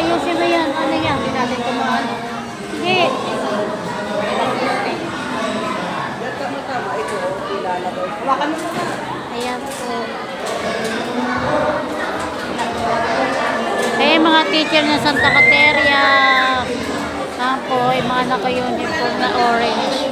ayusin mo yan. Ano yan? Hindi natin kumano. Sige. Tama, ito. Ilalagay. Hawakan mo na. Ayan po. Eh, mga teacher ng Santa Cateria. Saan po, yung mga naka-uniform na orange.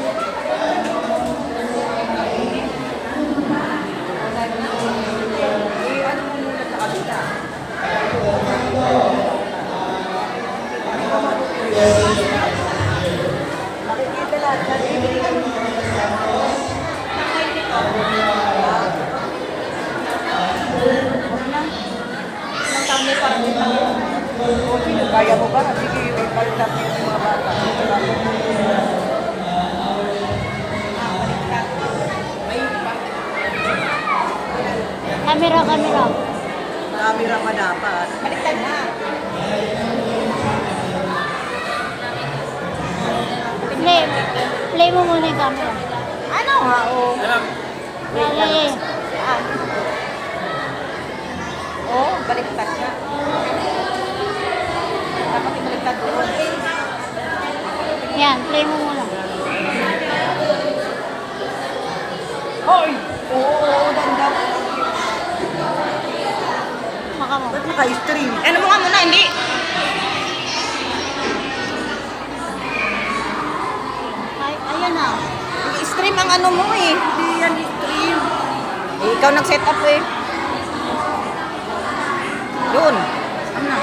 Kaya mo ba? Sige, may palit natin yung mga bata. Camera. Camera pa dapat. Baliktad na. Play mo muna yung camera. Ano nga, oh. Play. Oh, baliktad na. Dapat ibaliktad doon. Yan, play mo muna. Hoy! Oo, ganda. Maka mo. Ba't naka-stream? Ano mo nga muna, hindi. Ay, ayun na. I-stream ang ano mo eh. Hindi yan i-stream. Eh, ikaw nag-set up eh. Doon. Ano na?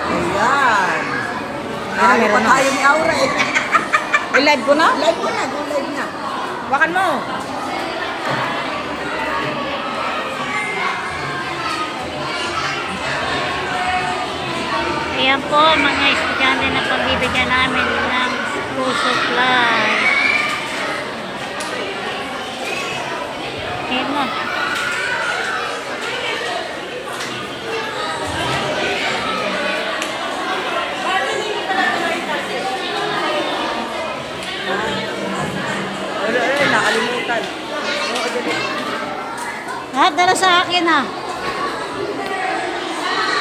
Ayan. Ayaw pa tayo ni Aura eh. I-live ko na? Live ko na. Go live na. Wakan mo. Ayan po, mga estudyante na pagbibigyan namin ng school supply. Ayan na. Nakalimutan. Lahat dala sa akin ha.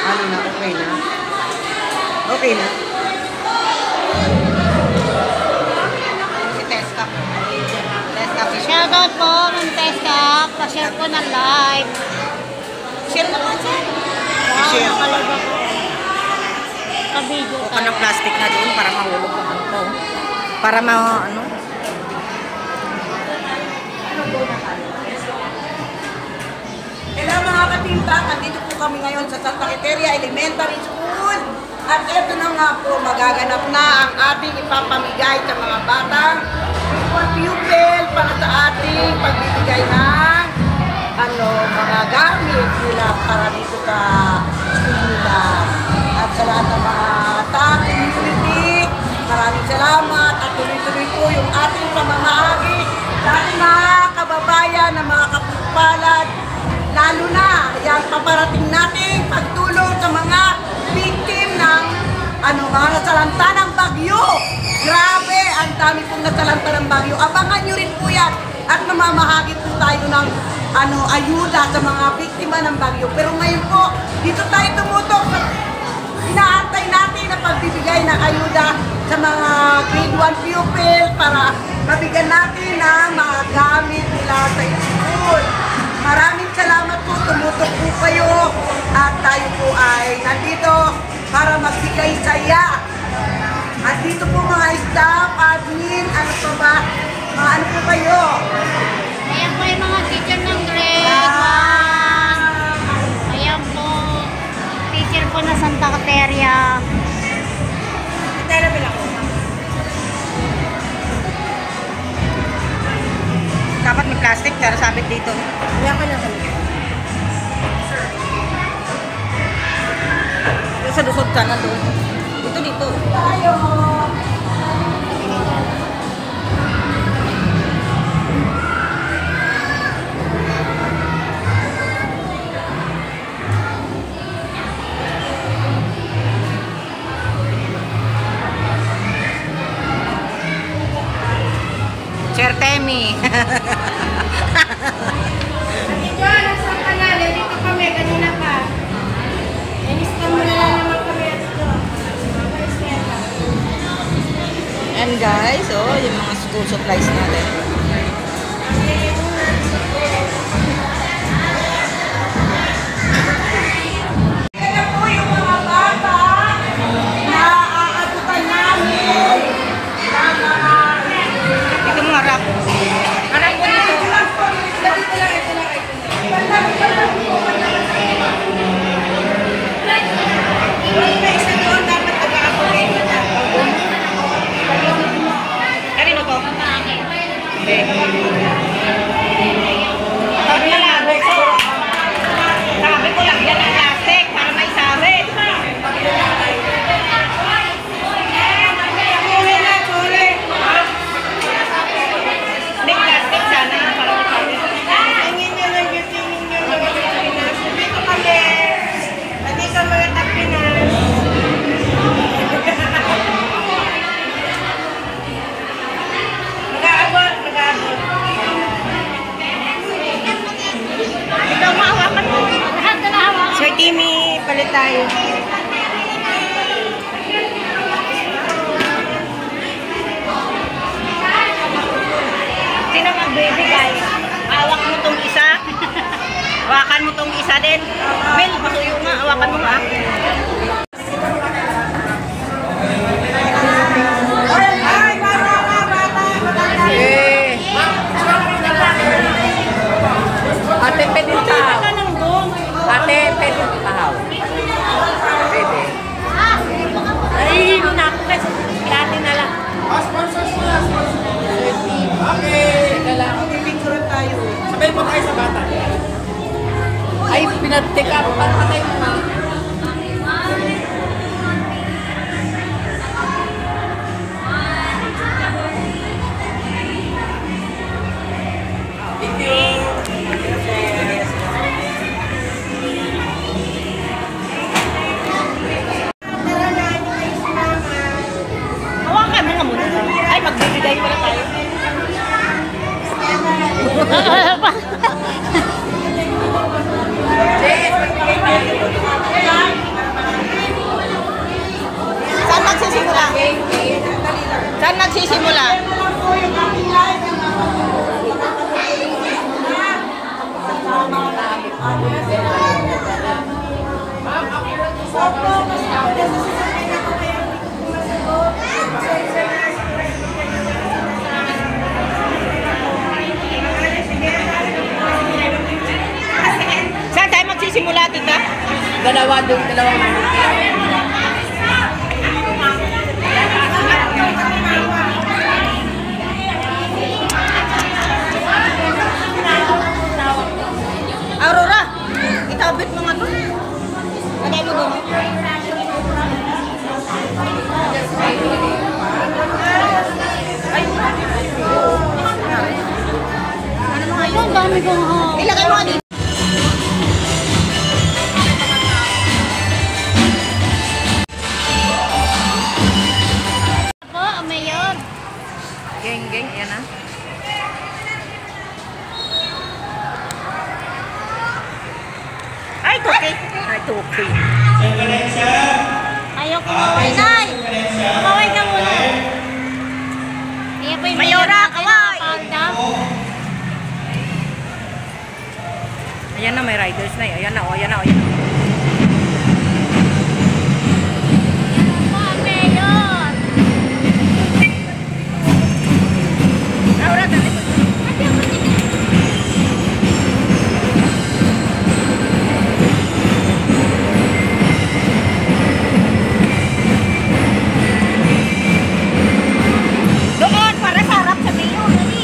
Ano na? Okay na? Okay na? Si Testa. Testa. Shoutout po ng Testa. Pa-share ko ng live. Share na naman siya. I-share. Nakalaga ko. Ka-video Huwag ka ng plastic na doon para mahulog ang ano ko. Para ano? Hello mga katimba, nandito po kami ngayon sa Santa Cateria Elementary School. At ito na nga po, magaganap na ang ating ipapamigay sa mga batang pupil para sa ating pagbibigay ng mga gamit nila para dito sa school nila. At sa lahat ng mga taong community, maraming salamat at tuloy-tuloy po yung ating pamamahagi sa ating mga kababayan na mga kapagpalad. Lalo na, yung paparating nating pagtulong sa mga victim ng mga nasalanta ng bagyo. Grabe, ang dami pong nasalanta ng bagyo. Abangan nyo rin po yan at namamahagi po tayo ng ayuda sa mga biktima ng bagyo. Pero ngayon po, dito tayo tumutok sa inaantay natin na pagbibigay ng ayuda sa mga grade 1 pupil para mabigyan natin ng mga gamit nila sa school. Maraming salamat po, tumutok po kayo at tayo po ay nandito para magbigay saya. At dito po mga staff, admin, ano pa ba? Mga ano po kayo? Ayan po yung mga teacher ng grade 1. Ayan po. Teacher po na Santa Cateria. Therapy lang. Dapat may plastic para sabit dito. Kaya ka lang kami. Sa lusog ka na doon. Dito. Tayo! Chertemi. Ate Jo, nasa ka na? Dito kami. Ayan guys, oh, yung mga school supplies natin. Ito po yung mga bata na aabutan namin. Ito mga rap. Harap ko dito. Kanino to? Sabi ko lang yan ang plastic para may sawit. Hindi plastic sana para may sawit. Tingin nyo lang yung tingin nyo lang yung Pinas. Dito kami. Nandito mga Pinas. Mag-aabot. Ikaw mahawakan mo. Lahat na hawakan. Sir Timmy, palit tayo. Sino magbibigay? Hawak mo tong isa. Hawakan mo tong isa din. Mel, masuyo nga. Hawakan mo nga. Ate, pwede tahaw. Ate, pwede tahaw. Pwede. Ay, yun ako kasi. Ate na lang. Okay. Teka lang. Picture tayo. Sabay po tayo sa bata. Ay, pinateka. Patay mo na. Hawakan mo nga muna. Ay, magbibigay pala tayo. Saan magsisimula? Saan nagsisimula? Saan tayo magsisimula, tita? Dalawa doon, dalawa. Aurora, itabit mo nga doon. Lagay mo doon. Ang dami kong hawakan. Ilagay mo nga dito. Po, mayor. Geng, yan na. Ay, tuki. Ay, tuki. Ayaw ko maway. Nay! Maway ka muna. Iya po yung Mayora, mayor kaway! na kinakapagdam. Ayan na, may riders na. Ayan na, ayan na, ayan na. Po, mayor. Aurora, dali. Doon, para sa harap sa mayor. Dali.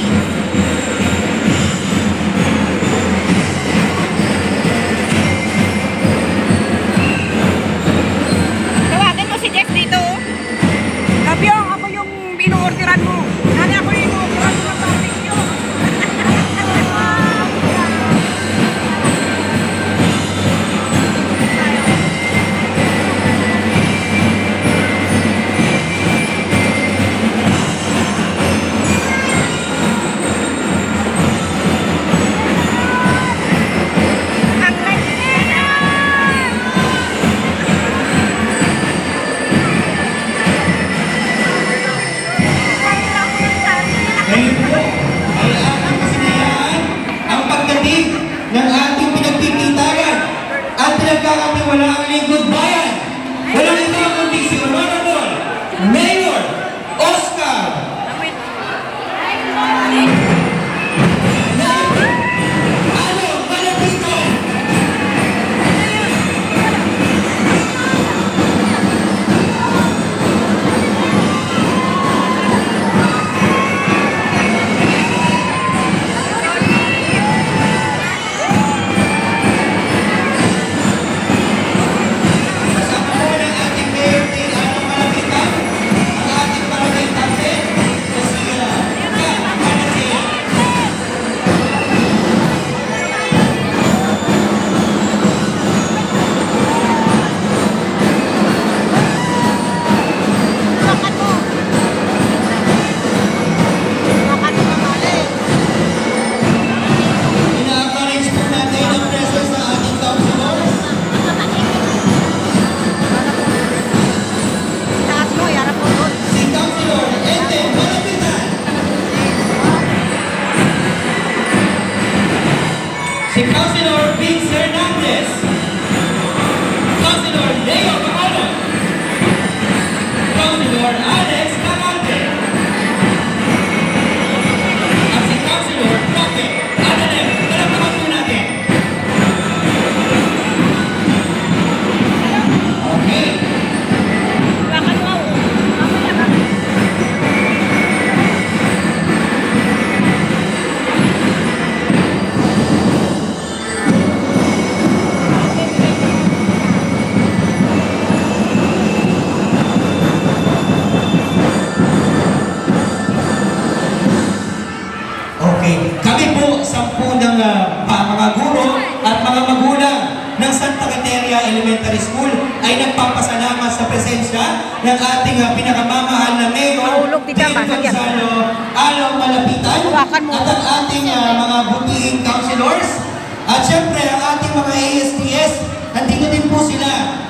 Okay. Kami po, 10 ng mga guro at mga magulang ng Santa Quiteria Elementary School ay nagpapasalamat sa presensya ng ating pinakamamahal na Mayor, Mahulog di ka ba? Mayor Gonzalo Along Malapitan, Hawakan mo. at ang ating mga butihing councilors, at syempre ang ating mga ASTS, nandito din po sila.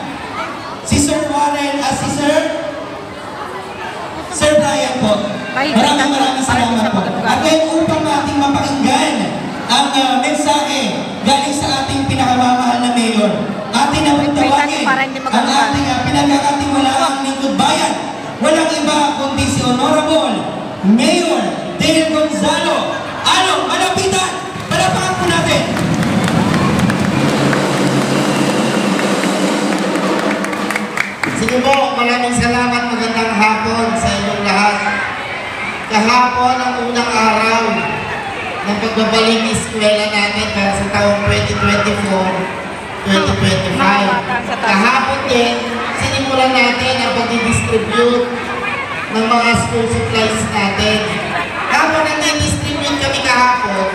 Si Sir Warren at si Sir Brian po. Maraming salamat po. At ngayon upang ating mapakinggan ang mensahe galing sa ating pinakamamahal na mayor, ating napagtawagin ang ating pinagkakatiwalaang lingkod bayan. Walang iba kundi si Honorable Mayor Dale Gonzalo Along Malapitan. Palapakan po natin. Sige po, maraming salamat, magandang hapon sa inyong lahat. Kahapon ang unang araw ng pagbabalik eskwela natin para sa taong 2024-2025. Kahapon din, sinimulan natin ang pag-distribute ng mga school supplies natin. Habang nag-distribute kami kahapon,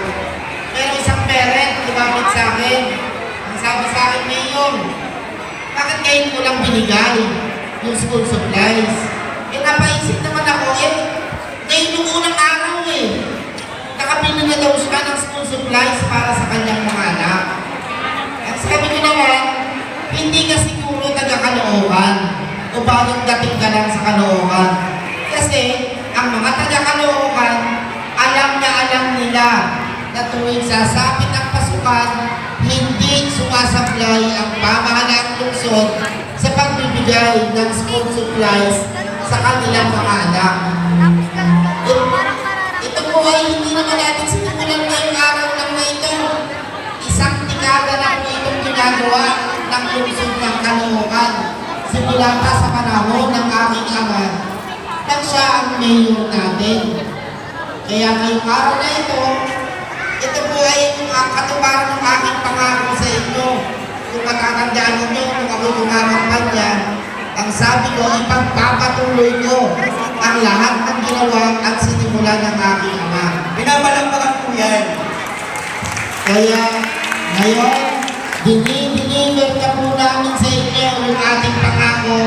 pero isang parent lumapit sa akin. Ang sabi sa akin, Mayor, bakit ngayon ko lang binigay yung school supplies? Napaisip naman ako, ngayon yung unang araw nakabili na daw siya ng school supplies para sa kanyang mga anak. At sabi ko naman, hindi ka siguro taga-Caloocan o bagong dating ka lang sa Caloocan. Kasi ang mga taga-Caloocan, alam nila na tuwing sasapit ang pasukan, hindi sumasablay ang pamahalaang lungsod sa pagbibigay ng school supplies sa kanilang mga anak. Ito po ay hindi naman natin sinimulan ngayong araw lang na ito. Isang dekada na po itong ginagawa ng lungsod ng Caloocan. Simula pa sa panahon ng aking ama nang siya ang mayor natin. Kaya ngayong araw na ito po ay katuparan ng aking pangako sa inyo. Kung matatandaan ninyo, kung ako kumakampanya, ang sabi ko, ipagpapatuloy ko ang lahat ng ginawa at sinimulan ng aking ama. Pinapalampakan po yan. Kaya ngayon, dinideliver na po namin sa inyo yung ating pangako.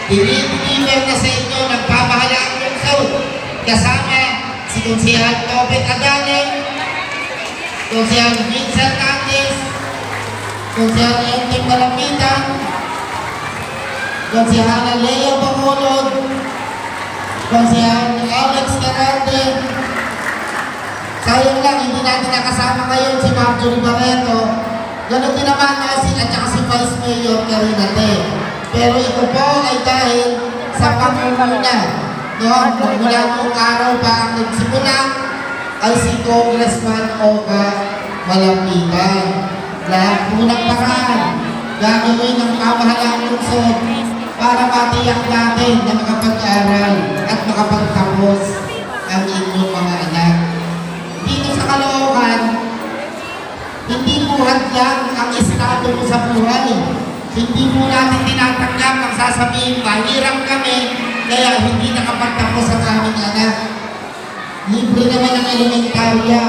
Dinideliver na sa inyo ng pamahalaang lungsod. Kasama si Konsehal Tobet Adane, Konsehal Vincent Andes, Konsehal Enting Malapitan, Konsehal Leo Bacolod, Konsehal Alex Carante. Sayang lang, hindi natin nakasama ngayon si Marjorie Barreto. Ganon din naman at saka si Vice Mayor Carinate. Pero ito po ay dahil sa pangunguna. Mula noong araw pa ang nagsimula ay si Congressman Oka Malapitan. Lahat po ng paraan gagawin ng pamahalaang lungsod para matiyak natin na makapag-aral at makapagtapos ang inyong mga anak. Dito sa Caloocan, hindi po hadlang ang estado mo sa buhay. Hindi po natin tinatanggap ang sasabihin, mahirap kami, kaya hindi nakapagtapos ang aming anak. Libre naman ang elementarya.